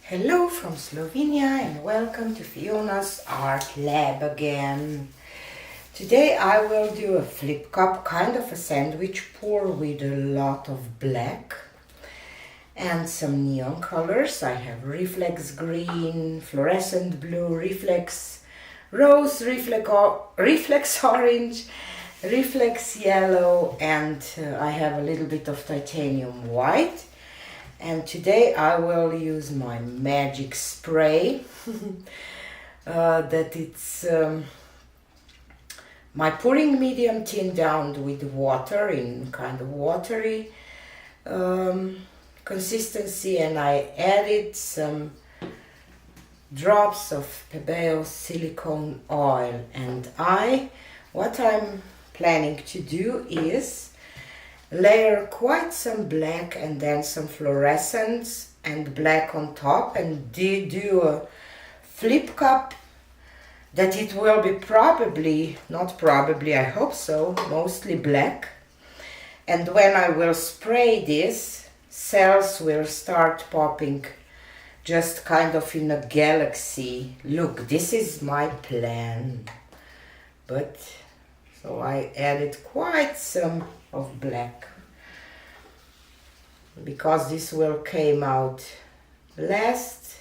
Hello from Slovenia and welcome to Fiona's art lab again. Today I will do a flip cup, kind of a sandwich pour with a lot of black and some neon colors. I have reflex green, fluorescent blue, reflex rose, reflex orange, reflex yellow, and I have a little bit of titanium white. And today I will use my magic spray that it's my pouring medium thinned down with water in kind of watery consistency, and I added some drops of Pebeo silicone oil. And what I'm planning to do is layer quite some black and then some fluorescence and black on top, and do a flip cup that it will be I hope so, mostly black. And when I will spray this, cells will start popping just kind of in a galaxy. Look, this is my plan. But so I added quite some of black because this will came out last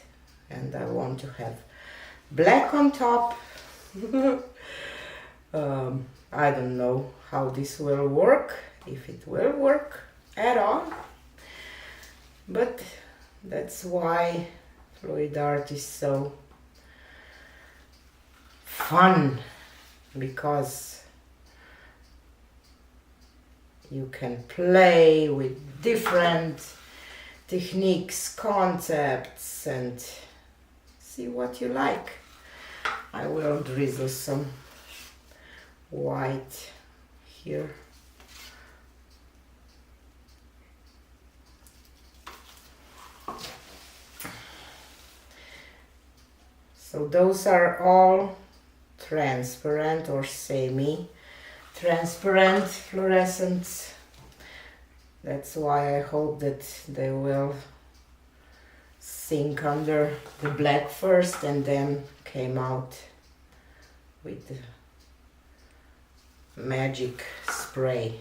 and I want to have black on top. I don't know how this will work, if it will work at all, but that's why fluid art is so fun, because you can play with different techniques, concepts, and see what you like. I will drizzle some white here. So those are all transparent or semi-transparent fluorescents. That's why I hope that they will sink under the black first and then came out with the magic spray.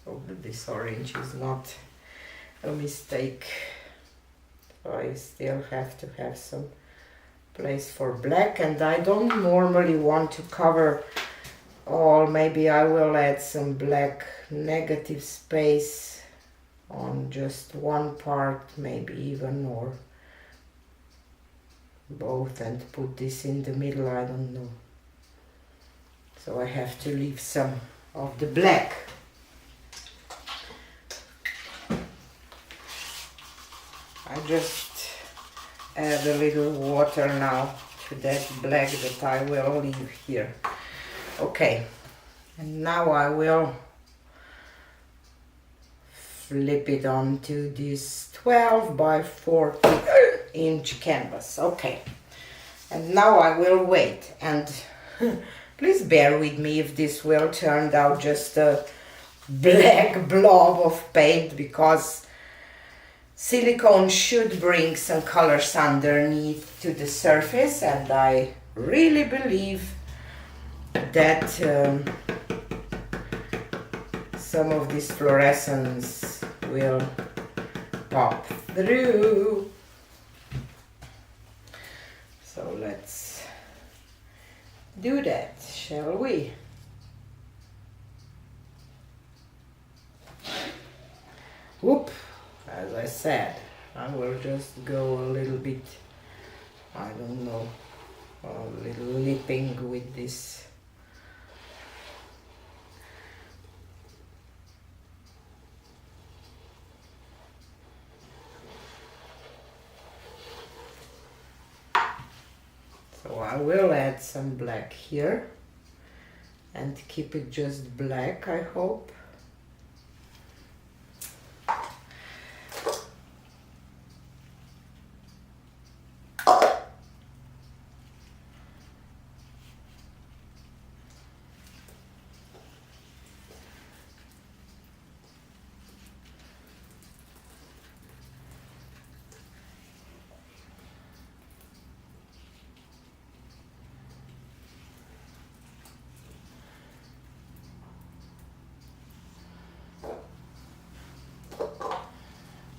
Hope that this orange is not a mistake. I still have to have some place for black, and I don't normally want to cover all. Maybe I will add some black negative space on just one part, maybe even, or both, and put this in the middle. I don't know. So I have to leave some of the black. I just add a little water now to that black that I will leave here. Okay, and now I will flip it onto this 12 by 40 inch canvas. Okay, and now I will wait, and please bear with me if this will turn out just a black blob of paint, because silicone should bring some colors underneath to the surface, and I really believe that some of this fluorescence will pop through. So let's do that, shall we? Whoop! As I said, I will just go a little bit, I don't know, a little lipping with this. So I will add some black here and keep it just black, I hope.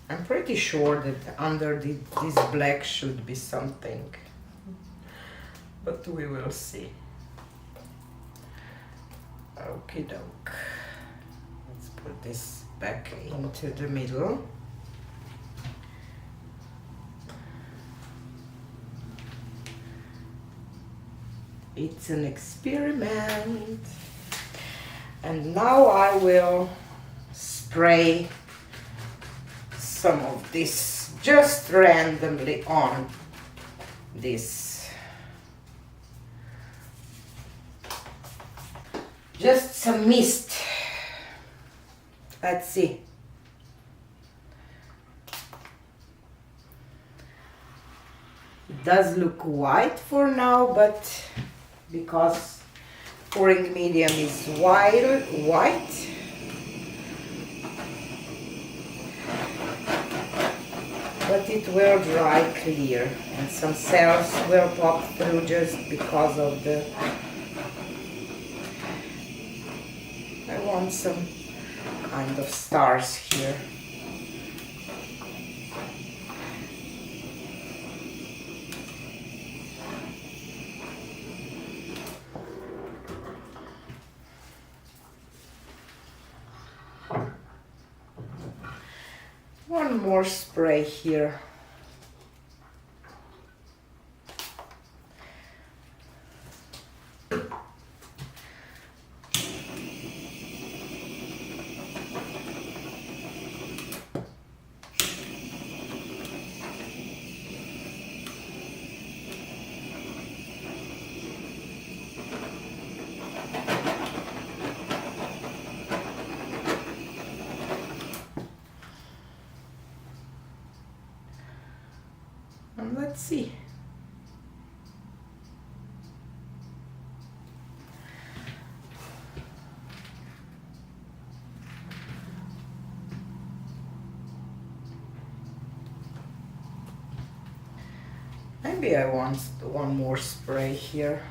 I'm pretty sure that under this black should be something, but we will see. Okie doke. Let's put this back into the middle. It's an experiment. And now I will spray some of this just randomly on this. Just some mist. Let's see. It does look white for now, but because pouring medium is white, but it will dry clear and some cells will pop through just because of the... I want some kind of stars here. One more spray here. And let's see. Maybe I want one more spray here.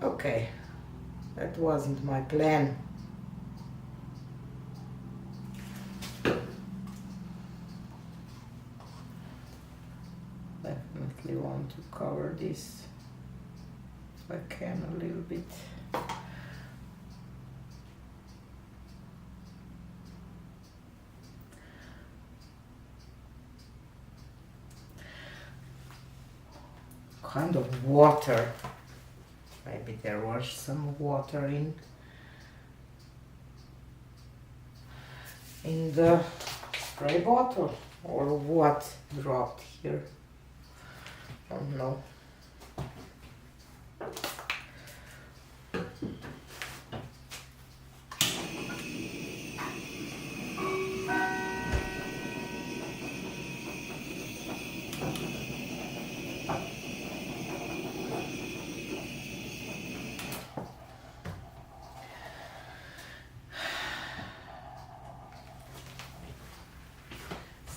Okay, that wasn't my plan. Definitely want to cover this if I can a little bit. Kind of water. Maybe there was some water in the spray bottle, or what dropped here. Oh no.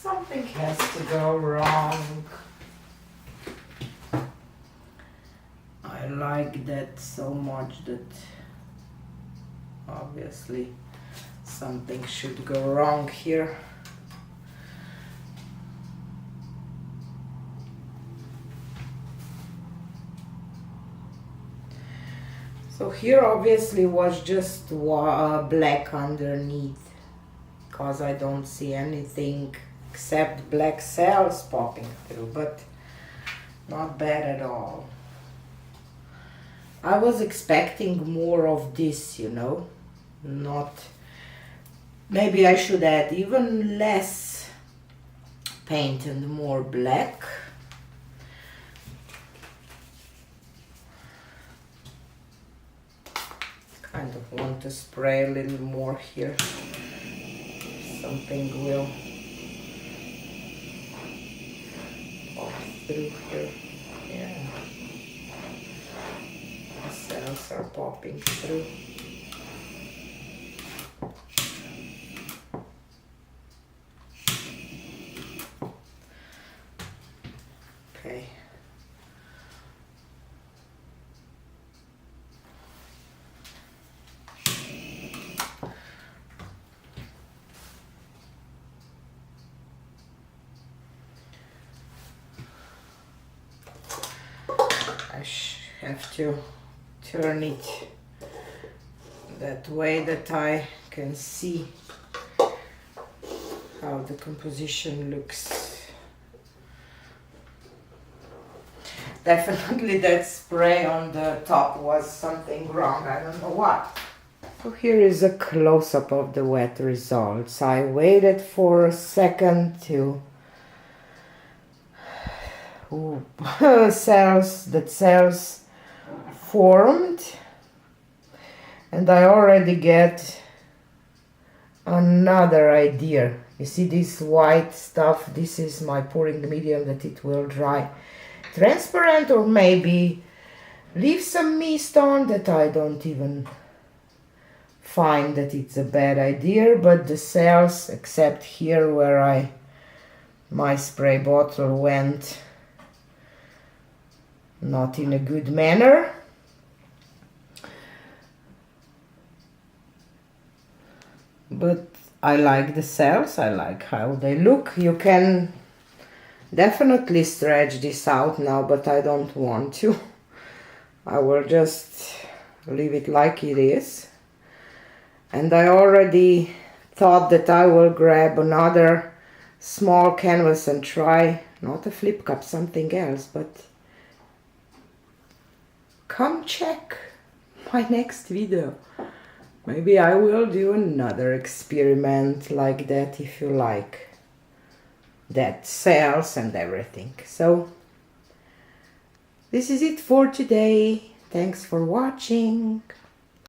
Something has to go wrong. I like that so much that obviously something should go wrong here. So here obviously was just black underneath, because I don't see anything except black cells popping through, but not bad at all. I was expecting more of this, you know, not... Maybe I should add even less paint and more black. Kind of want to spray a little more here. Something will pop through here. Yeah. The cells are popping through. I have to turn it that way that I can see how the composition looks. Definitely that spray on the top was something wrong, I don't know what. So here is a close-up of the wet results. I waited for a second till cells formed, and I already get another idea. You see this white stuff? This is my pouring medium that it will dry transparent, or maybe leave some mist on, that I don't even find that it's a bad idea. But the cells, except here where my spray bottle went not in a good manner. But I like the cells, I like how they look. You can definitely stretch this out now, but I don't want to. I will just leave it like it is. And I already thought that I will grab another small canvas and try, not a flip cup, something else, but come check my next video. Maybe I will do another experiment like that, if you like that cells and everything. So this is it for today. Thanks for watching.